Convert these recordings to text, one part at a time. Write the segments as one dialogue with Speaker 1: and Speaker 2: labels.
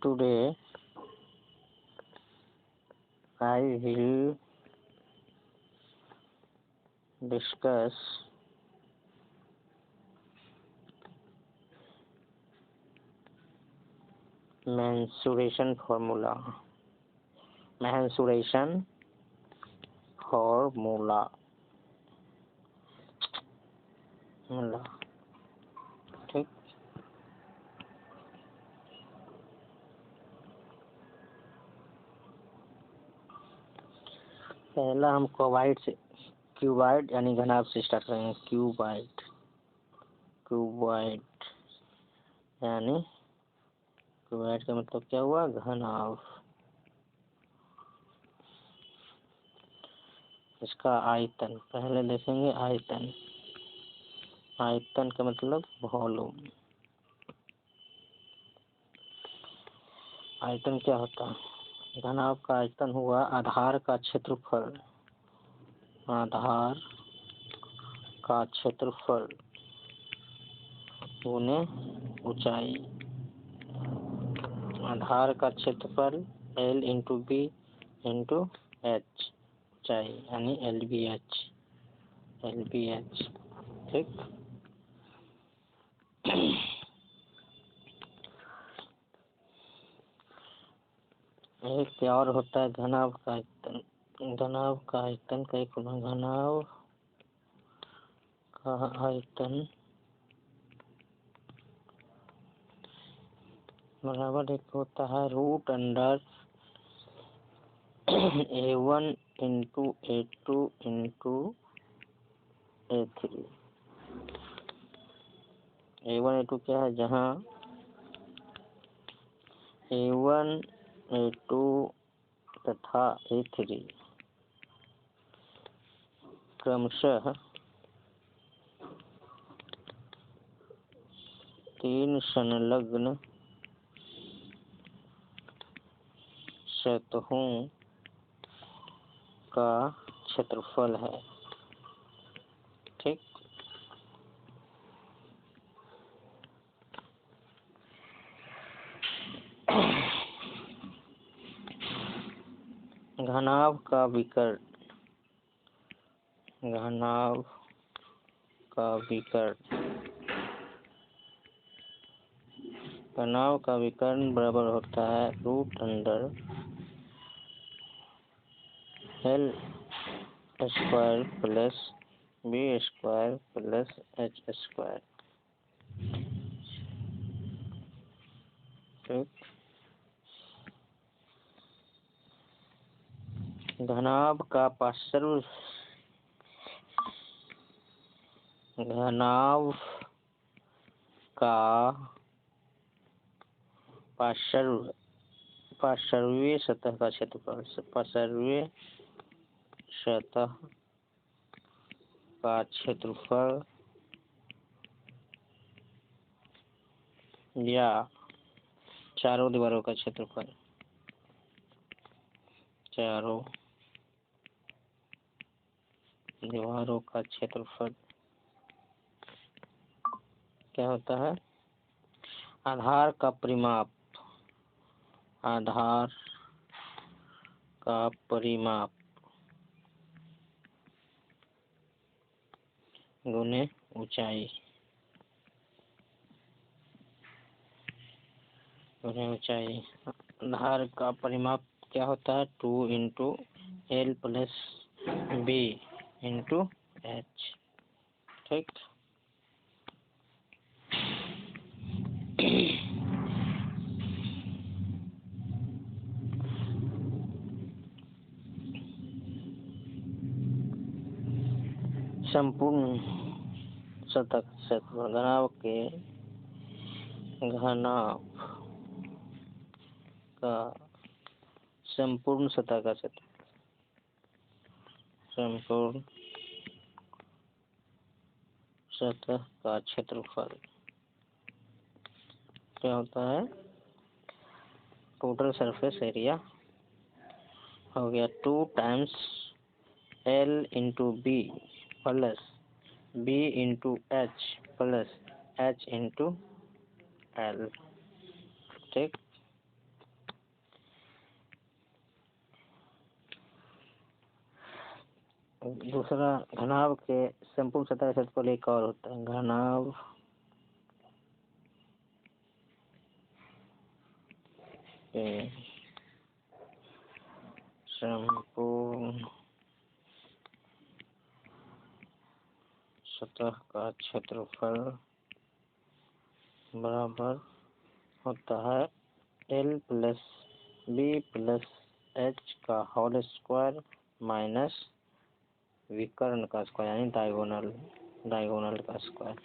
Speaker 1: Today I will discuss mensuration formula. Mensuration formula. ठीक। पहला हम क्यूबाइड यानी घनाभ से स्टार्ट करेंगे। क्यूबाइड यानी क्यूबाइड का मतलब क्या हुआ? घनाभ। इसका आयतन पहले देखेंगे। आयतन का मतलब वॉल्यूम। आयतन क्या होता है? घनाभ का आयतन हुआ आधार का क्षेत्रफल गुने ऊंचाई। आधार का क्षेत्रफल L into B into H, ऊंचाई यानी LBH। ठीक। एक और होता है घनाभ का आयतन। घनाभ का आयतन का एक घनाभ का आयतन बराबर एक होता है √under A1 into A2 into A3। A1 A2 क्या है? जहाँ A1 A2 तथा A3 क्रमशः 3 संलग्न सतहों का क्षेत्रफल है। ठीक। घनाभ का विकर्ण बराबर होता है √under L square plus B square plus H square. ठीक। घनाभ का पार्श्वीय सतह का क्षेत्रफल या चारों दीवारों का क्षेत्रफल क्या होता है? आधार का परिमाप गुने ऊंचाई। आधार का परिमाप क्या होता है? 2 into L plus B into H। ठीक। संपूर्ण सतह क्षेत्रफल घनाभ का संपूर्ण सतह का क्षेत्रफल क्या होता है? टोटल सरफेस एरिया हो गया 2 times L into B plus B into H plus H into L। ठीक। दूसरा घनाभ के संपूर्ण सतह का क्षेत्रफल एक और होता है, घनाभ के संपूर्ण सतह का क्षेत्रफल बराबर होता है L plus B plus H का होल स्क्वायर माइनस विकर्ण का स्क्वायर यानी डायगोनल का स्क्वायर।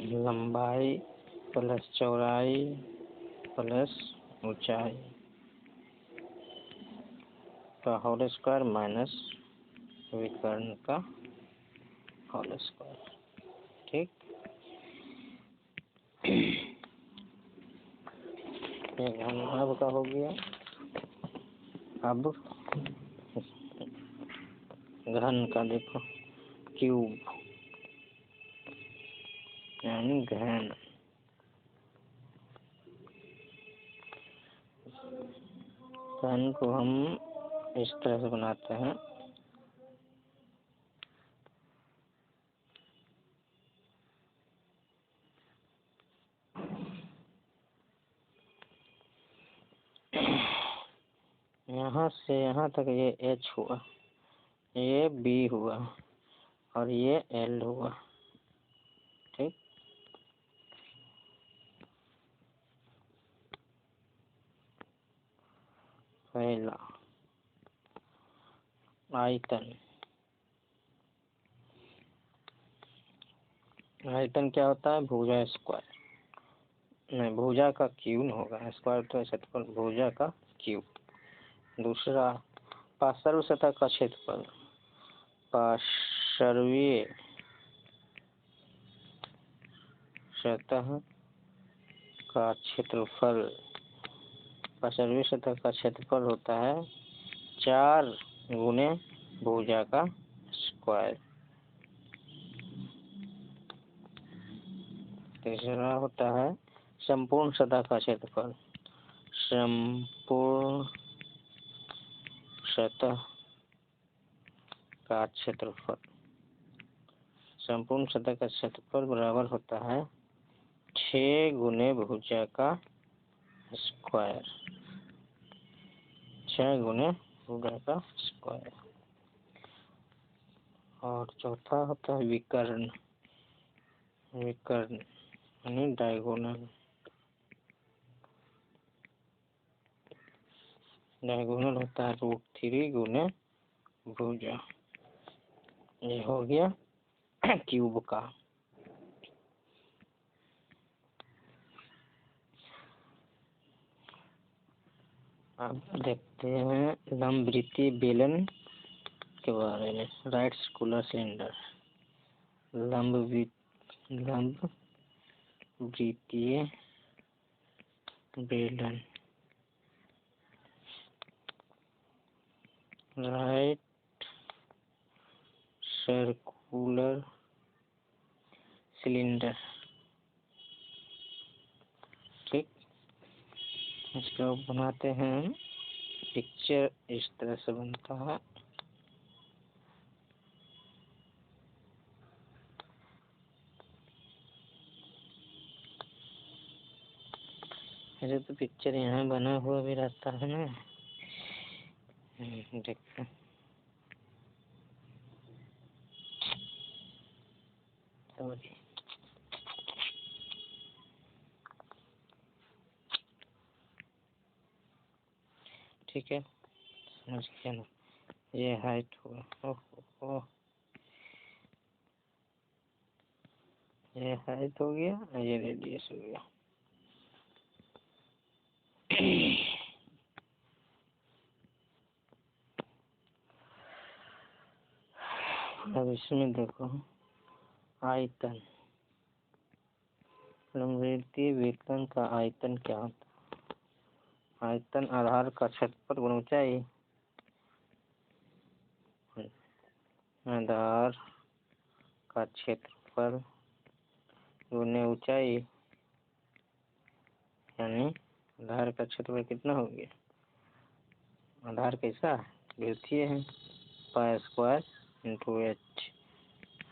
Speaker 1: लंबाई प्लस चौड़ाई प्लस ऊंचाई का होल स्क्वायर माइनस विकर्ण का होल स्क्वायर। ठीक, ये घनाभ का हो गया। अब घन का देखो, क्यूब यानी घन। घन को हम इस तरह से बनाते हैं, यहाँ से यहाँ तक ये H हुआ, ये B हुआ और ये L हुआ। ठीक, पहला आयतन। आयतन क्या होता है? भुजा स्क्वायर, नहीं भुजा का क्यूब होगा, स्क्वायर तो क्षेत्रफल, भुजा का क्यूब। दूसरा पार्श्व सतह का क्षेत्रफल, पार्श्वीय सतह का क्षेत्रफल, पार्श्वीय सतह का क्षेत्रफल होता है 4 गुने भुजा का स्क्वायर। तीसरा होता है संपूर्ण सतह का क्षेत्रफल, संपूर्ण सतह का क्षेत्रफल, संपूर्ण सतह का क्षेत्रफल बराबर होता है 6 गुने भुजा का स्क्वायर, 6 गुने भुजा का स्क्वायर। और चौथा होता है विकर्ण, विकर्ण यानी डायगोनल, डायगोनल होता है √3 गुने भुजा। ये हो गया क्यूब का। अब देखते हैं लंबवृत्तीय बेलन के बारे में। राइट सर्कुलर सिलेंडर, लंबवृत्तीय बेलन, राइट सर्कुलर सिलेंडर। ठीक, इसको बनाते हैं, पिक्चर इस तरह से बनता है। ऐसे तो पिक्चर यहाँ बना हुआ भी रहता है ना, देखते हैं। ठीक है, समझ गया ना। ये हाइट हुआ, ओह ये हाइट हो गया, ये रेडियस हो गया। अब इसमें देखो आयतन, लंबवृत्तीय बेलन का आयतन क्या होता है? आयतन आधार का क्षेत्रफल गुना ऊंचाई, आधार का क्षेत्रफल गुने ऊंचाई, यानी आधार का क्षेत्रफल कितना हो गया? आधार कैसा वृत्तीय है, पाई स्क्वायर इंटू एच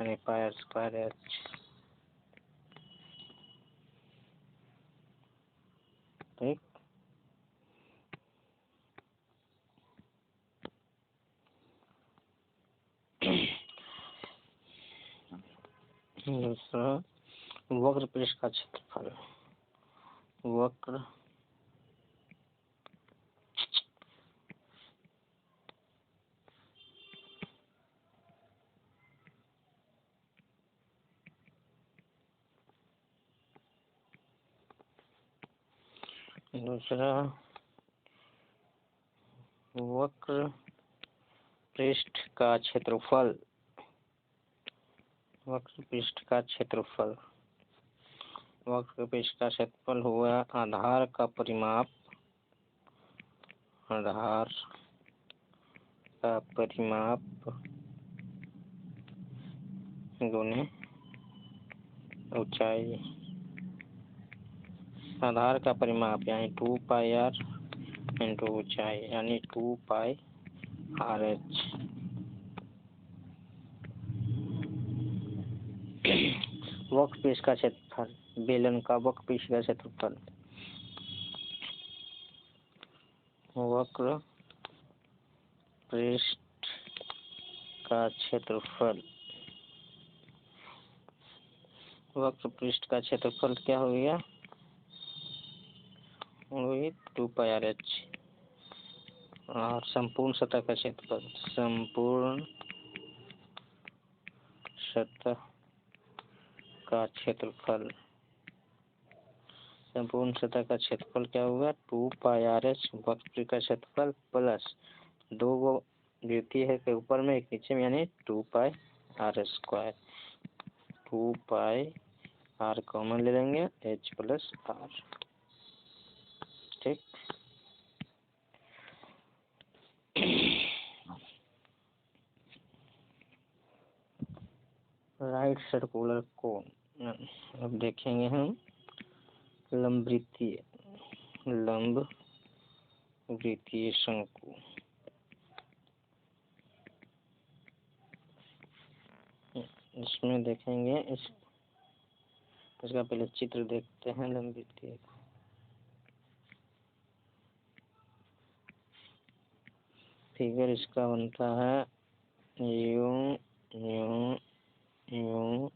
Speaker 1: यानी पाई स्क्वायर एच। ठीक, दूसरा वक्र पृष्ठ का क्षेत्रफल। वक्र दूसरा वक्र पृष्ठ का क्षेत्रफल। वक्र पृष्ठ का क्षेत्रफल। वक्र पृष्ठ का क्षेत्रफल हुआ आधार का परिमाप, आधार का परिमाप गुने ऊंचाई। आधार का परिमाप यानी 2 पाई आर इंटू ऊंचाई यानी 2 पाई आर एच। वक्र पृष्ठ का क्षेत्रफल, बेलन का वक्र पृष्ठ का क्षेत्रफल। वक्र पृष्ठ का क्षेत्रफल। वक्र पृष्ठ का क्षेत्रफल क्या हो गया? वही 2 पाई आर एच। और संपूर्ण सतह का क्षेत्रफल, संपूर्ण सतह का क्षेत्रफल। संपूर्ण सतह का क्षेत्रफल क्या होगा? 2 पाई आर एच वक्र का क्षेत्रफल प्लस 2 वृत्तीय है के ऊपर में एक नीचे में यानी 2 pi r square. 2 pi r common ले लेंगे, एच प्लस आर। ठीक, राइट सर्कुलर कोन। अब देखेंगे हम लंब वृत्तीय शंकु। इसमें देखेंगे इसका पहले चित्र देखते हैं लंब वृत्तीय का। फिगर इसका बनता है यूं यूं यूं।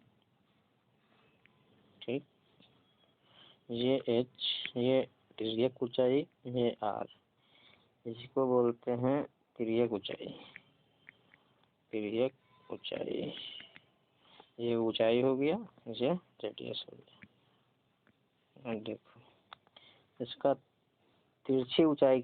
Speaker 1: ठीक, ये एच, ये तिर्यक ऊंचाई, ये आर, इसको बोलते हैं तिर्यक ऊंचाई। तिर्यक ऊंचाई, ये ऊंचाई हो गया, ये रेडियस हो गया। देखो इसका तिरछी ऊंचाई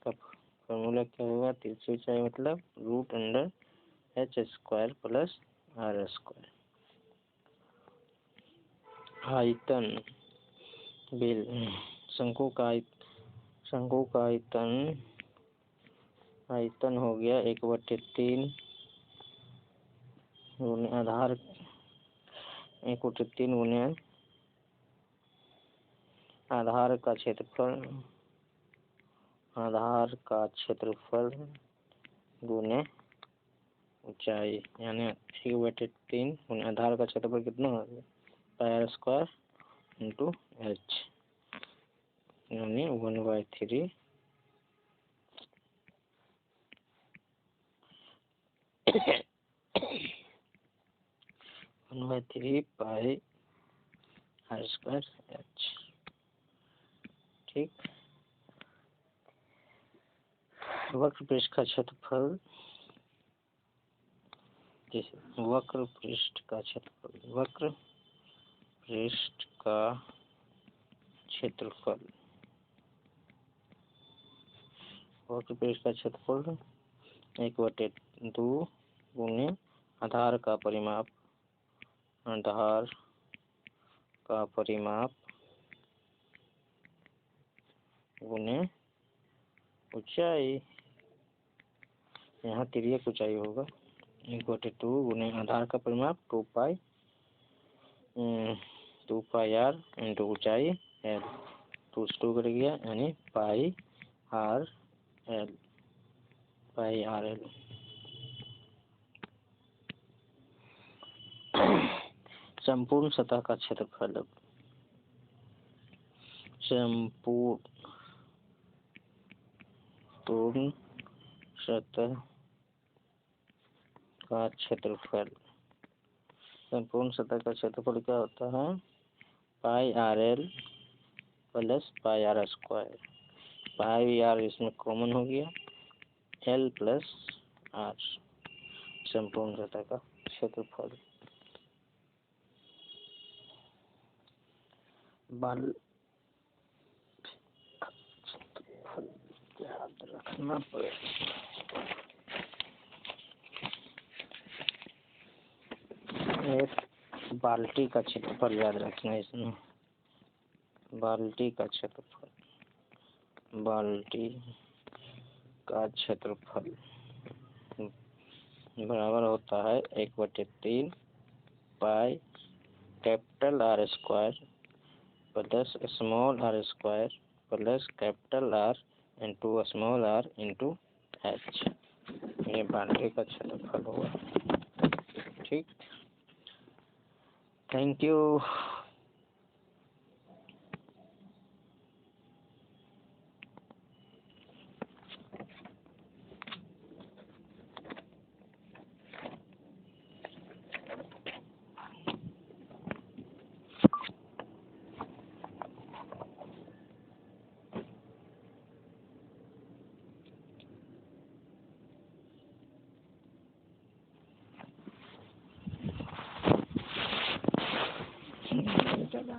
Speaker 1: का फॉर्मूला क्या होगा? तिरछी ऊंचाई मतलब √अंडर h² प्लस r²। आयतन, बेल शंकु का आयतन हो गया 1/3 गुने आधार 1/3 गुने आधार का क्षेत्रफल गुने ऊंचाई यानी 1/3 गुने आधार का क्षेत्रफल कितना हो गया? पाई² इंटू एच यानी 1/3 1/3 पाई r² एच। ठीक, वक्र पृष्ठ का क्षेत्रफल। वक्र पृष्ठ का क्षेत्रफल, वक्र पृष्ठ का क्षेत्रफल, वक्र पृष्ठ का क्षेत्रफल 1/2 गुने आधार का परिमाप, आधार का परिमाप गुने ऊंचाई। यहाँ तिर्यक ऊंचाई होगा 1/2 गुने आधार का परिमाप 2 पाई आर इंटू ऊंचाई एल, 2 से 2 कट गया यानी पाई आर एल, पाई आर एल। संपूर्ण सतह का क्षेत्रफल, संपूर्ण सतह का क्षेत्रफल, संपूर्ण सतह का क्षेत्रफल क्या होता है? Pi r L plus pi r square. Pi r इसमें कॉमन हो गया, एल प्लस आर, संपूर्ण सतह का क्षेत्रफल। बल याद रखना पड़ेगा। एक बाल्टी का क्षेत्रफल याद रखना है इसमें, बाल्टी का क्षेत्रफल, बाल्टी का क्षेत्रफल बराबर होता है 1/3 pi capital R square plus small R square plus capital R into small R into H. ये बाल्टी का क्षेत्रफल होगा। ठीक, थैंक यू। चला